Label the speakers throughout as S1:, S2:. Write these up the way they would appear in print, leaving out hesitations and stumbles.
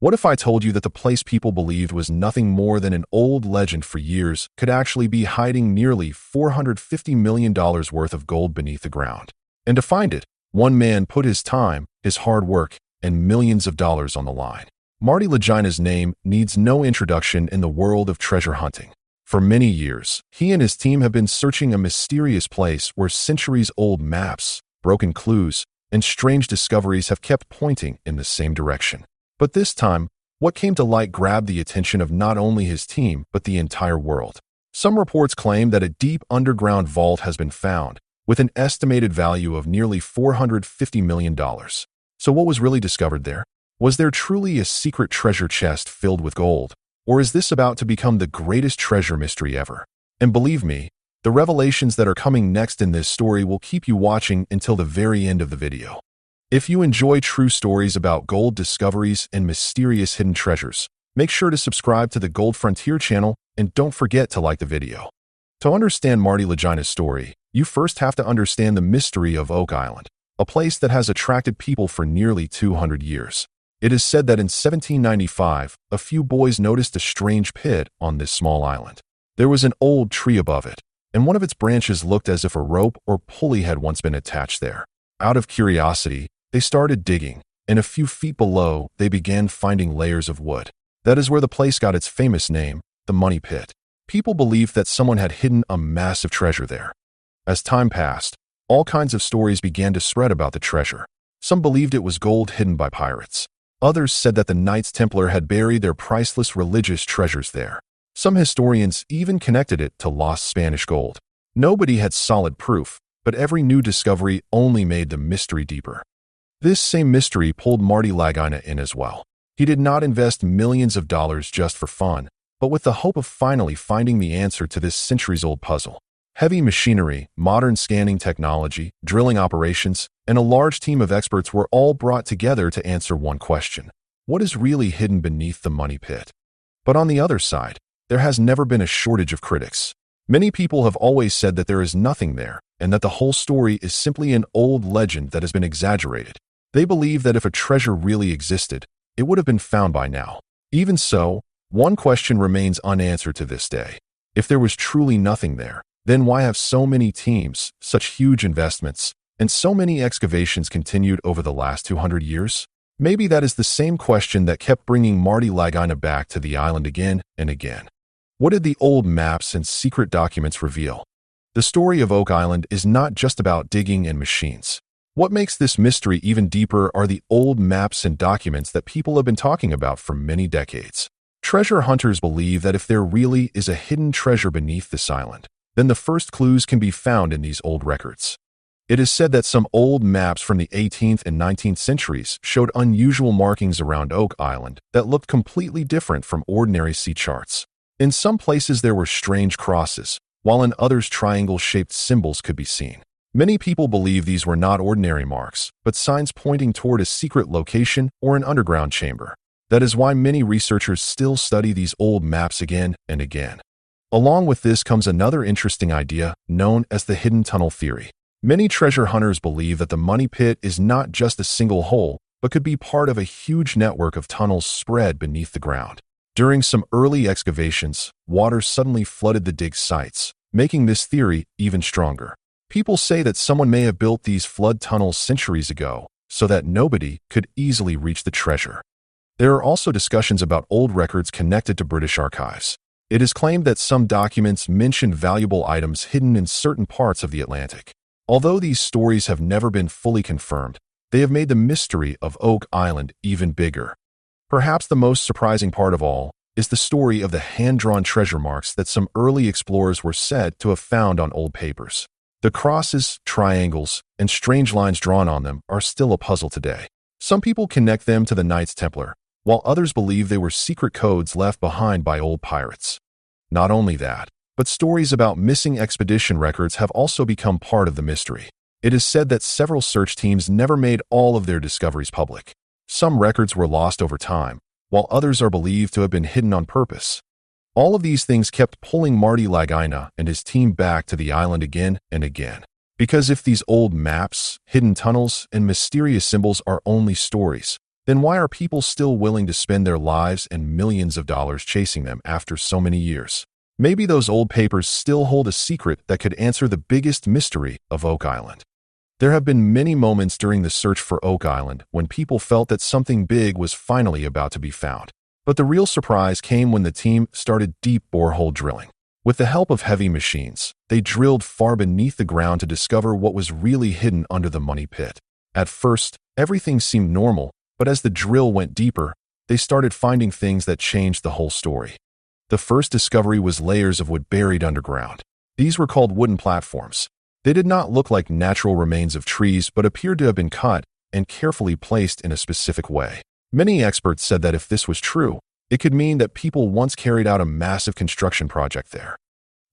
S1: What if I told you that the place people believed was nothing more than an old legend for years could actually be hiding nearly $450 million worth of gold beneath the ground? And to find it, one man put his time, his hard work, and millions of dollars on the line. Marty Lagina's name needs no introduction in the world of treasure hunting. For many years, he and his team have been searching a mysterious place where centuries-old maps, broken clues, and strange discoveries have kept pointing in the same direction. But this time, what came to light grabbed the attention of not only his team, but the entire world. Some reports claim that a deep underground vault has been found, with an estimated value of nearly $450 million. So what was really discovered there? Was there truly a secret treasure chest filled with gold? Or is this about to become the greatest treasure mystery ever? And believe me, the revelations that are coming next in this story will keep you watching until the very end of the video. If you enjoy true stories about gold discoveries and mysterious hidden treasures, make sure to subscribe to the Gold Frontier channel and don't forget to like the video. To understand Marty Lagina's story, you first have to understand the mystery of Oak Island, a place that has attracted people for nearly 200 years. It is said that in 1795, a few boys noticed a strange pit on this small island. There was an old tree above it, and one of its branches looked as if a rope or pulley had once been attached there. Out of curiosity, they started digging, and a few feet below, they began finding layers of wood. That is where the place got its famous name, the Money Pit. People believed that someone had hidden a massive treasure there. As time passed, all kinds of stories began to spread about the treasure. Some believed it was gold hidden by pirates. Others said that the Knights Templar had buried their priceless religious treasures there. Some historians even connected it to lost Spanish gold. Nobody had solid proof, but every new discovery only made the mystery deeper. This same mystery pulled Marty Lagina in as well. He did not invest millions of dollars just for fun, but with the hope of finally finding the answer to this centuries-old puzzle. Heavy machinery, modern scanning technology, drilling operations, and a large team of experts were all brought together to answer one question: what is really hidden beneath the Money Pit? But on the other side, there has never been a shortage of critics. Many people have always said that there is nothing there, and that the whole story is simply an old legend that has been exaggerated. They believe that if a treasure really existed, it would have been found by now. Even so, one question remains unanswered to this day. If there was truly nothing there, then why have so many teams, such huge investments, and so many excavations continued over the last 200 years? Maybe that is the same question that kept bringing Marty Lagina back to the island again and again. What did the old maps and secret documents reveal? The story of Oak Island is not just about digging and machines. What makes this mystery even deeper are the old maps and documents that people have been talking about for many decades. Treasure hunters believe that if there really is a hidden treasure beneath this island, then the first clues can be found in these old records. It is said that some old maps from the 18th and 19th centuries showed unusual markings around Oak Island that looked completely different from ordinary sea charts. In some places there were strange crosses, while in others triangle-shaped symbols could be seen. Many people believe these were not ordinary marks, but signs pointing toward a secret location or an underground chamber. That is why many researchers still study these old maps again and again. Along with this comes another interesting idea known as the hidden tunnel theory. Many treasure hunters believe that the Money Pit is not just a single hole, but could be part of a huge network of tunnels spread beneath the ground. During some early excavations, water suddenly flooded the dig sites, making this theory even stronger. People say that someone may have built these flood tunnels centuries ago, so that nobody could easily reach the treasure. There are also discussions about old records connected to British archives. It is claimed that some documents mention valuable items hidden in certain parts of the Atlantic. Although these stories have never been fully confirmed, they have made the mystery of Oak Island even bigger. Perhaps the most surprising part of all is the story of the hand-drawn treasure marks that some early explorers were said to have found on old papers. The crosses, triangles, and strange lines drawn on them are still a puzzle today. Some people connect them to the Knights Templar, while others believe they were secret codes left behind by old pirates. Not only that, but stories about missing expedition records have also become part of the mystery. It is said that several search teams never made all of their discoveries public. Some records were lost over time, while others are believed to have been hidden on purpose. All of these things kept pulling Marty Lagina and his team back to the island again and again. Because if these old maps, hidden tunnels, and mysterious symbols are only stories, then why are people still willing to spend their lives and millions of dollars chasing them after so many years? Maybe those old papers still hold a secret that could answer the biggest mystery of Oak Island. There have been many moments during the search for Oak Island when people felt that something big was finally about to be found. But the real surprise came when the team started deep borehole drilling. With the help of heavy machines, they drilled far beneath the ground to discover what was really hidden under the money pit. At first, everything seemed normal, but as the drill went deeper, they started finding things that changed the whole story. The first discovery was layers of wood buried underground. These were called wooden platforms. They did not look like natural remains of trees but appeared to have been cut and carefully placed in a specific way. Many experts said that if this was true, it could mean that people once carried out a massive construction project there.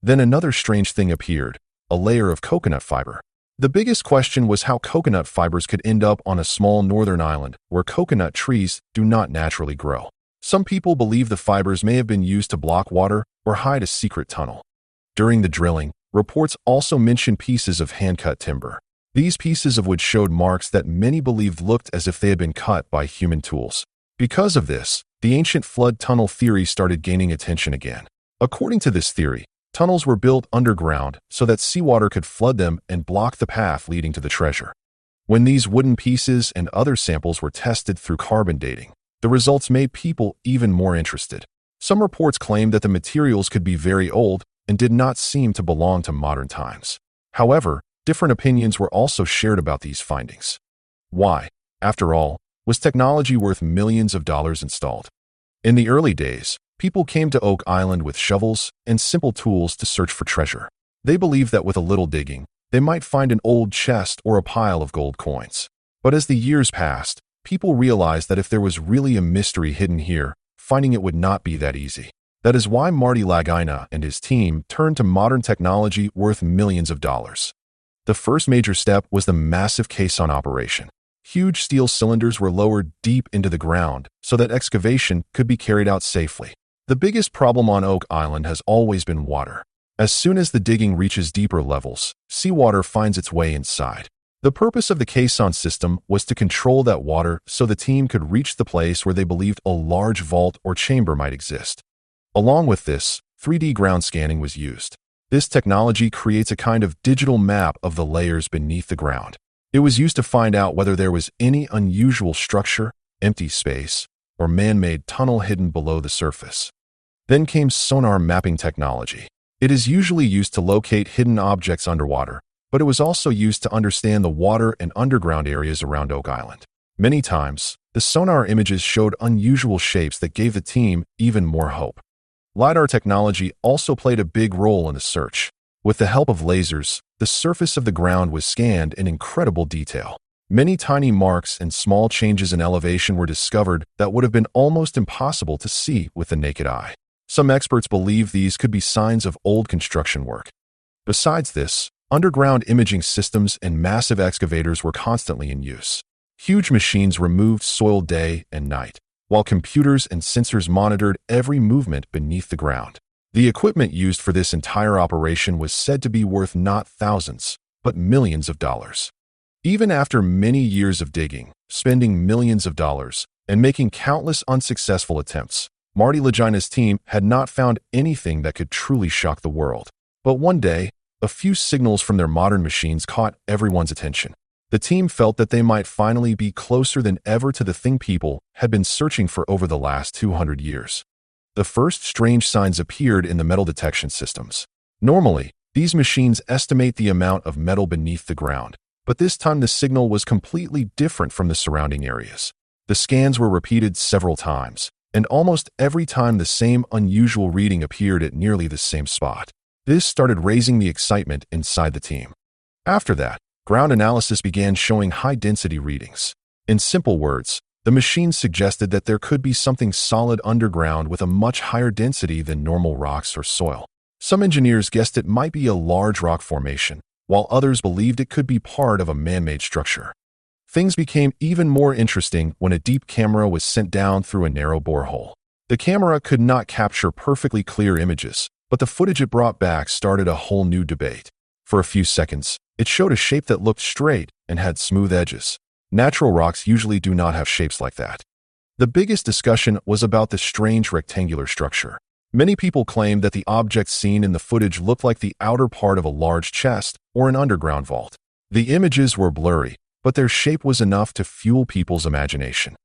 S1: Then another strange thing appeared, a layer of coconut fiber. The biggest question was how coconut fibers could end up on a small northern island where coconut trees do not naturally grow. Some people believe the fibers may have been used to block water or hide a secret tunnel. During the drilling, reports also mentioned pieces of hand-cut timber. These pieces of wood showed marks that many believed looked as if they had been cut by human tools. Because of this, the ancient flood tunnel theory started gaining attention again. According to this theory, tunnels were built underground so that seawater could flood them and block the path leading to the treasure. When these wooden pieces and other samples were tested through carbon dating, the results made people even more interested. Some reports claimed that the materials could be very old and did not seem to belong to modern times. However, different opinions were also shared about these findings. Why, after all, was technology worth millions of dollars installed? In the early days, people came to Oak Island with shovels and simple tools to search for treasure. They believed that with a little digging, they might find an old chest or a pile of gold coins. But as the years passed, people realized that if there was really a mystery hidden here, finding it would not be that easy. That is why Marty Lagina and his team turned to modern technology worth millions of dollars. The first major step was the massive caisson operation. Huge steel cylinders were lowered deep into the ground so that excavation could be carried out safely. The biggest problem on Oak Island has always been water. As soon as the digging reaches deeper levels, seawater finds its way inside. The purpose of the caisson system was to control that water so the team could reach the place where they believed a large vault or chamber might exist. Along with this, 3D ground scanning was used. This technology creates a kind of digital map of the layers beneath the ground. It was used to find out whether there was any unusual structure, empty space, or man-made tunnel hidden below the surface. Then came sonar mapping technology. It is usually used to locate hidden objects underwater, but it was also used to understand the water and underground areas around Oak Island. Many times, the sonar images showed unusual shapes that gave the team even more hope. LiDAR technology also played a big role in the search. With the help of lasers, the surface of the ground was scanned in incredible detail. Many tiny marks and small changes in elevation were discovered that would have been almost impossible to see with the naked eye. Some experts believe these could be signs of old construction work. Besides this, underground imaging systems and massive excavators were constantly in use. Huge machines removed soil day and night, while computers and sensors monitored every movement beneath the ground. The equipment used for this entire operation was said to be worth not thousands, but millions of dollars. Even after many years of digging, spending millions of dollars, and making countless unsuccessful attempts, Marty Lagina's team had not found anything that could truly shock the world. But one day, a few signals from their modern machines caught everyone's attention. The team felt that they might finally be closer than ever to the thing people had been searching for over the last 200 years. The first strange signs appeared in the metal detection systems. Normally, these machines estimate the amount of metal beneath the ground, but this time the signal was completely different from the surrounding areas. The scans were repeated several times, and almost every time the same unusual reading appeared at nearly the same spot. This started raising the excitement inside the team. After that, ground analysis began showing high-density readings. In simple words, the machines suggested that there could be something solid underground with a much higher density than normal rocks or soil. Some engineers guessed it might be a large rock formation, while others believed it could be part of a man-made structure. Things became even more interesting when a deep camera was sent down through a narrow borehole. The camera could not capture perfectly clear images, but the footage it brought back started a whole new debate. For a few seconds, it showed a shape that looked straight and had smooth edges. Natural rocks usually do not have shapes like that. The biggest discussion was about the strange rectangular structure. Many people claimed that the objects seen in the footage looked like the outer part of a large chest or an underground vault. The images were blurry, but their shape was enough to fuel people's imagination.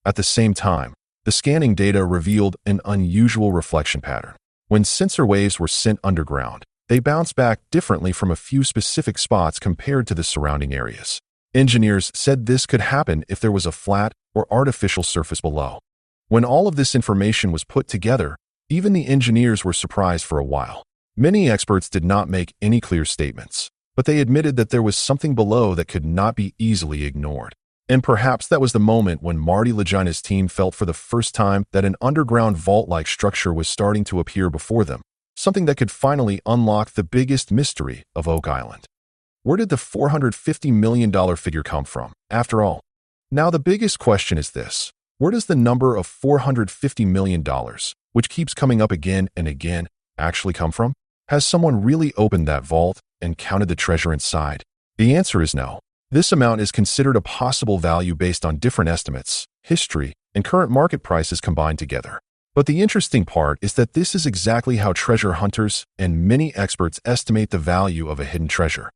S1: At the same time, the scanning data revealed an unusual reflection pattern. When sensor waves were sent underground, they bounced back differently from a few specific spots compared to the surrounding areas. Engineers said this could happen if there was a flat or artificial surface below. When all of this information was put together, even the engineers were surprised for a while. Many experts did not make any clear statements, but they admitted that there was something below that could not be easily ignored. And perhaps that was the moment when Marty Lagina's team felt for the first time that an underground vault-like structure was starting to appear before them, something that could finally unlock the biggest mystery of Oak Island. Where did the $450 million figure come from, after all? Now the biggest question is this: where does the number of $450 million, which keeps coming up again and again, actually come from? Has someone really opened that vault and counted the treasure inside? The answer is no. This amount is considered a possible value based on different estimates, history, and current market prices combined together. But the interesting part is that this is exactly how treasure hunters and many experts estimate the value of a hidden treasure.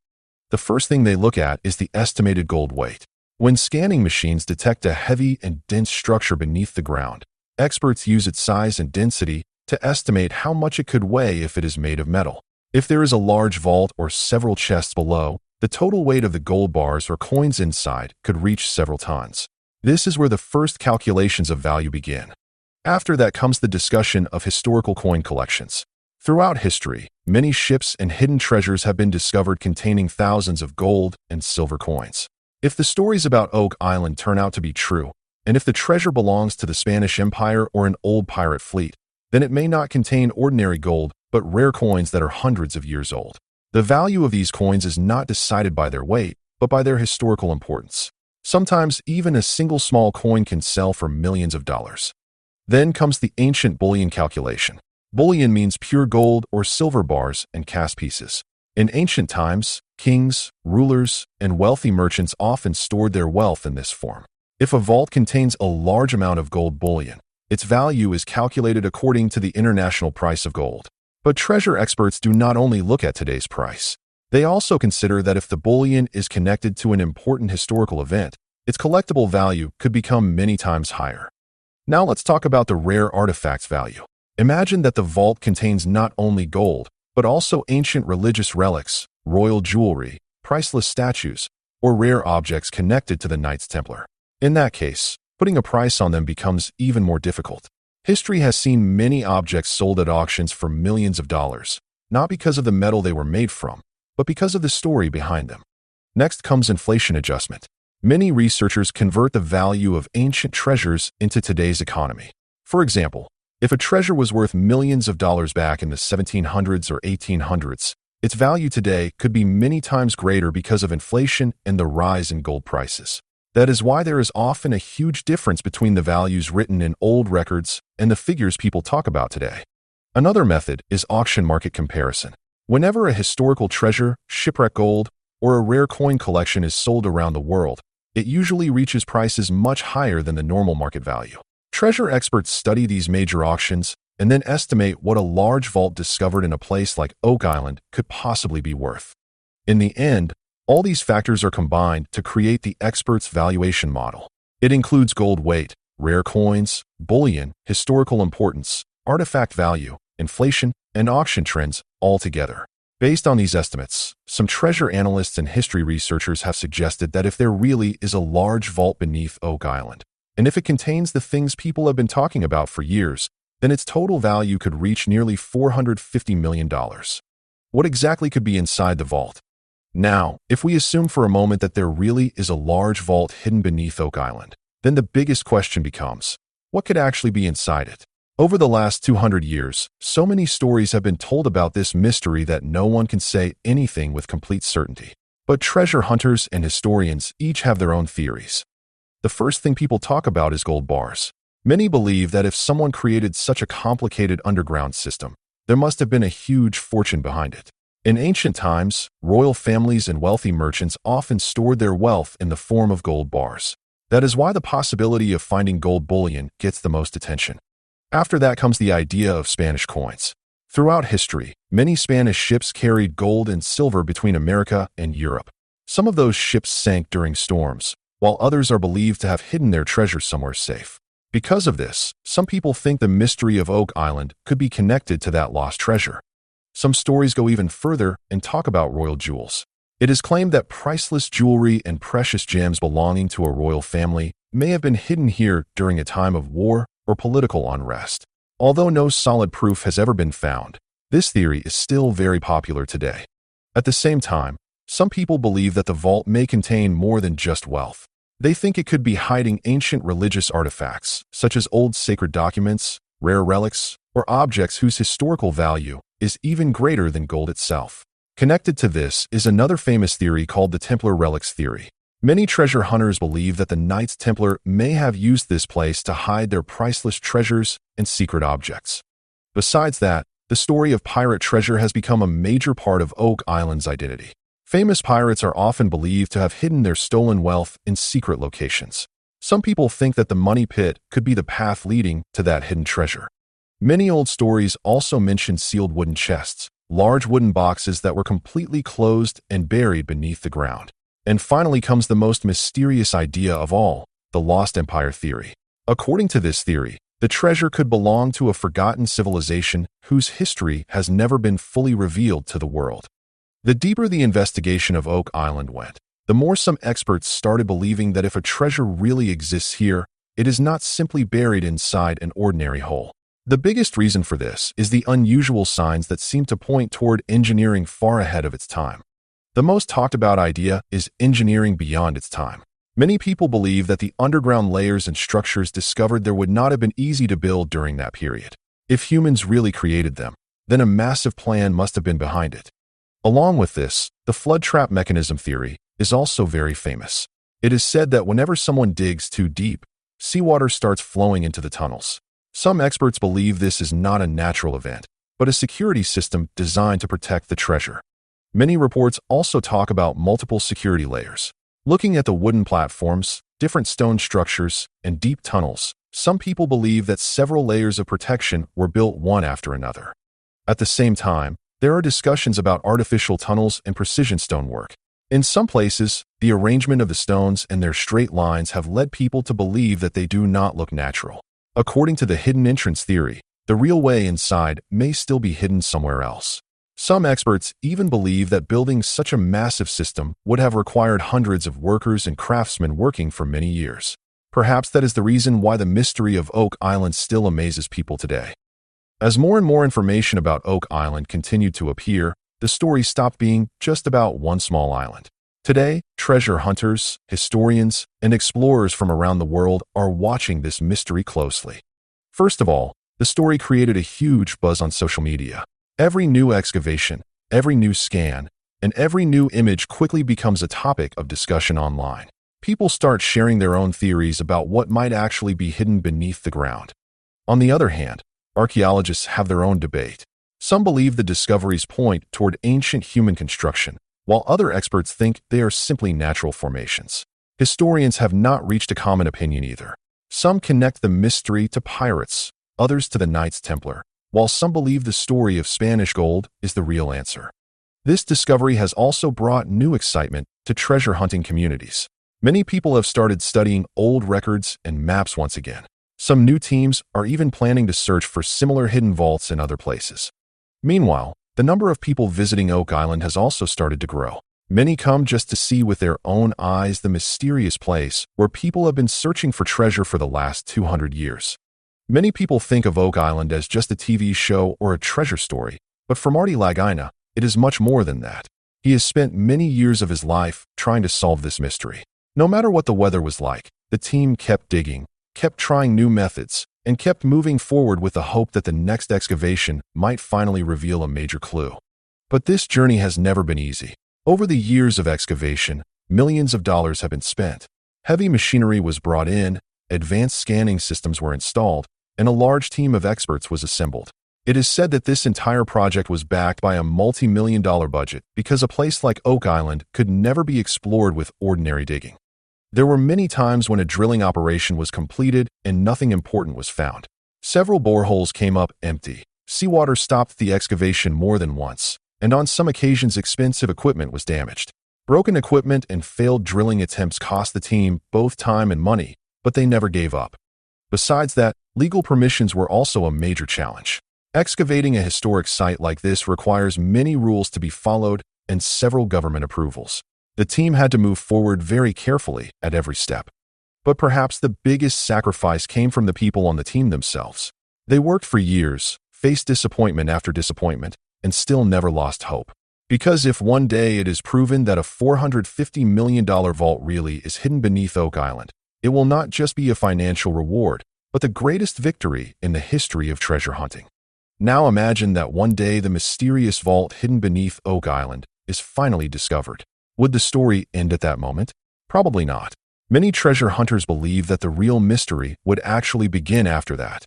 S1: The first thing they look at is the estimated gold weight. When scanning machines detect a heavy and dense structure beneath the ground, experts use its size and density to estimate how much it could weigh if it is made of metal. If there is a large vault or several chests below, the total weight of the gold bars or coins inside could reach several tons. This is where the first calculations of value begin. After that comes the discussion of historical coin collections. Throughout history, many ships and hidden treasures have been discovered containing thousands of gold and silver coins. If the stories about Oak Island turn out to be true, and if the treasure belongs to the Spanish Empire or an old pirate fleet, then it may not contain ordinary gold, but rare coins that are hundreds of years old. The value of these coins is not decided by their weight, but by their historical importance. Sometimes even a single small coin can sell for millions of dollars. Then comes the ancient bullion calculation. Bullion means pure gold or silver bars and cast pieces. In ancient times, kings, rulers, and wealthy merchants often stored their wealth in this form. If a vault contains a large amount of gold bullion, its value is calculated according to the international price of gold. But treasure experts do not only look at today's price. They also consider that if the bullion is connected to an important historical event, its collectible value could become many times higher. Now let's talk about the rare artifacts value. Imagine that the vault contains not only gold, but also ancient religious relics, royal jewelry, priceless statues, or rare objects connected to the Knights Templar. In that case, putting a price on them becomes even more difficult. History has seen many objects sold at auctions for millions of dollars, not because of the metal they were made from, but because of the story behind them. Next comes inflation adjustment. Many researchers convert the value of ancient treasures into today's economy. For example, if a treasure was worth millions of dollars back in the 1700s or 1800s, its value today could be many times greater because of inflation and the rise in gold prices. That is why there is often a huge difference between the values written in old records and the figures people talk about today. Another method is auction market comparison. Whenever a historical treasure, shipwreck gold, or a rare coin collection is sold around the world, it usually reaches prices much higher than the normal market value. Treasure experts study these major auctions and then estimate what a large vault discovered in a place like Oak Island could possibly be worth. In the end, all these factors are combined to create the expert's valuation model. It includes gold weight, rare coins, bullion, historical importance, artifact value, inflation, and auction trends all together. Based on these estimates, some treasure analysts and history researchers have suggested that if there really is a large vault beneath Oak Island, and if it contains the things people have been talking about for years, then its total value could reach nearly $450 million. What exactly could be inside the vault? Now, if we assume for a moment that there really is a large vault hidden beneath Oak Island, then the biggest question becomes, what could actually be inside it? Over the last 200 years, so many stories have been told about this mystery that no one can say anything with complete certainty. But treasure hunters and historians each have their own theories. The first thing people talk about is gold bars. Many believe that if someone created such a complicated underground system, there must have been a huge fortune behind it. In ancient times, royal families and wealthy merchants often stored their wealth in the form of gold bars. That is why the possibility of finding gold bullion gets the most attention. After that comes the idea of Spanish coins. Throughout history, many Spanish ships carried gold and silver between America and Europe. Some of those ships sank during storms, while others are believed to have hidden their treasure somewhere safe. Because of this, some people think the mystery of Oak Island could be connected to that lost treasure. Some stories go even further and talk about royal jewels. It is claimed that priceless jewelry and precious gems belonging to a royal family may have been hidden here during a time of war or political unrest. Although no solid proof has ever been found, this theory is still very popular today. At the same time, some people believe that the vault may contain more than just wealth. They think it could be hiding ancient religious artifacts, such as old sacred documents, rare relics, or objects whose historical value is even greater than gold itself. Connected to this is another famous theory called the Templar relics theory. Many treasure hunters believe that the Knights Templar may have used this place to hide their priceless treasures and secret objects. Besides that, the story of pirate treasure has become a major part of Oak Island's identity. Famous pirates are often believed to have hidden their stolen wealth in secret locations. Some people think that the money pit could be the path leading to that hidden treasure. Many old stories also mention sealed wooden chests, large wooden boxes that were completely closed and buried beneath the ground. And finally comes the most mysterious idea of all, the Lost Empire theory. According to this theory, the treasure could belong to a forgotten civilization whose history has never been fully revealed to the world. The deeper the investigation of Oak Island went, the more some experts started believing that if a treasure really exists here, it is not simply buried inside an ordinary hole. The biggest reason for this is the unusual signs that seem to point toward engineering far ahead of its time. The most talked about idea is engineering beyond its time. Many people believe that the underground layers and structures discovered there would not have been easy to build during that period. If humans really created them, then a massive plan must have been behind it. Along with this, the flood trap mechanism theory is also very famous. It is said that whenever someone digs too deep, seawater starts flowing into the tunnels. Some experts believe this is not a natural event, but a security system designed to protect the treasure. Many reports also talk about multiple security layers. Looking at the wooden platforms, different stone structures, and deep tunnels, some people believe that several layers of protection were built one after another. At the same time, there are discussions about artificial tunnels and precision stonework. In some places, the arrangement of the stones and their straight lines have led people to believe that they do not look natural. According to the hidden entrance theory, the real way inside may still be hidden somewhere else. Some experts even believe that building such a massive system would have required hundreds of workers and craftsmen working for many years. Perhaps that is the reason why the mystery of Oak Island still amazes people today. As more and more information about Oak Island continued to appear, the story stopped being just about one small island. Today, treasure hunters, historians, and explorers from around the world are watching this mystery closely. First of all, the story created a huge buzz on social media. Every new excavation, every new scan, and every new image quickly becomes a topic of discussion online. People start sharing their own theories about what might actually be hidden beneath the ground. On the other hand, archaeologists have their own debate. Some believe the discoveries point toward ancient human construction, while other experts think they are simply natural formations. Historians have not reached a common opinion either. Some connect the mystery to pirates, others to the Knights Templar, while some believe the story of Spanish gold is the real answer. This discovery has also brought new excitement to treasure hunting communities. Many people have started studying old records and maps once again. Some new teams are even planning to search for similar hidden vaults in other places. Meanwhile, the number of people visiting Oak Island has also started to grow. Many come just to see with their own eyes the mysterious place where people have been searching for treasure for the last 200 years. Many people think of Oak Island as just a TV show or a treasure story, but for Marty Lagina, it is much more than that. He has spent many years of his life trying to solve this mystery. No matter what the weather was like, the team kept digging, kept trying new methods, and kept moving forward with the hope that the next excavation might finally reveal a major clue. But this journey has never been easy. Over the years of excavation, millions of dollars have been spent. Heavy machinery was brought in, advanced scanning systems were installed, and a large team of experts was assembled. It is said that this entire project was backed by a multi-million-dollar budget because a place like Oak Island could never be explored with ordinary digging. There were many times when a drilling operation was completed and nothing important was found. Several boreholes came up empty. Seawater stopped the excavation more than once, and on some occasions expensive equipment was damaged. Broken equipment and failed drilling attempts cost the team both time and money, but they never gave up. Besides that, legal permissions were also a major challenge. Excavating a historic site like this requires many rules to be followed and several government approvals. The team had to move forward very carefully at every step. But perhaps the biggest sacrifice came from the people on the team themselves. They worked for years, faced disappointment after disappointment, and still never lost hope. Because if one day it is proven that a $450 million vault really is hidden beneath Oak Island, it will not just be a financial reward, but the greatest victory in the history of treasure hunting. Now imagine that one day the mysterious vault hidden beneath Oak Island is finally discovered. Would the story end at that moment? Probably not. Many treasure hunters believe that the real mystery would actually begin after that.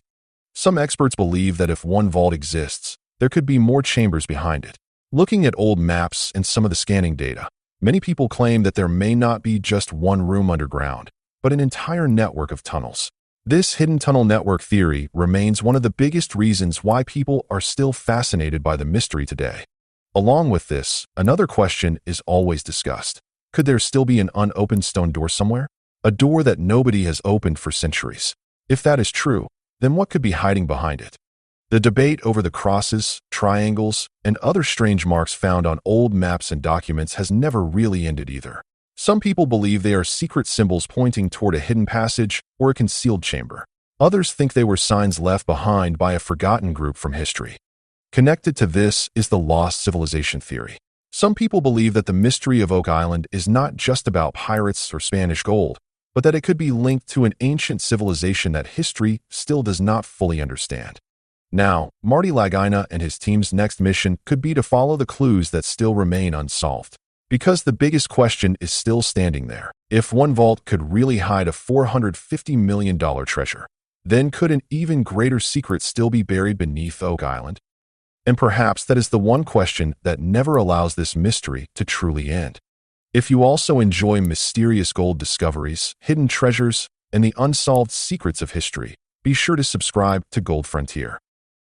S1: Some experts believe that if one vault exists, there could be more chambers behind it. Looking at old maps and some of the scanning data, many people claim that there may not be just one room underground, but an entire network of tunnels. This hidden tunnel network theory remains one of the biggest reasons why people are still fascinated by the mystery today. Along with this, another question is always discussed. Could there still be an unopened stone door somewhere? A door that nobody has opened for centuries. If that is true, then what could be hiding behind it? The debate over the crosses, triangles, and other strange marks found on old maps and documents has never really ended either. Some people believe they are secret symbols pointing toward a hidden passage or a concealed chamber. Others think they were signs left behind by a forgotten group from history. Connected to this is the lost civilization theory. Some people believe that the mystery of Oak Island is not just about pirates or Spanish gold, but that it could be linked to an ancient civilization that history still does not fully understand. Now, Marty Lagina and his team's next mission could be to follow the clues that still remain unsolved. Because the biggest question is still standing there. If one vault could really hide a $450 million treasure, then could an even greater secret still be buried beneath Oak Island? And perhaps that is the one question that never allows this mystery to truly end. If you also enjoy mysterious gold discoveries, hidden treasures, and the unsolved secrets of history, be sure to subscribe to Gold Frontier.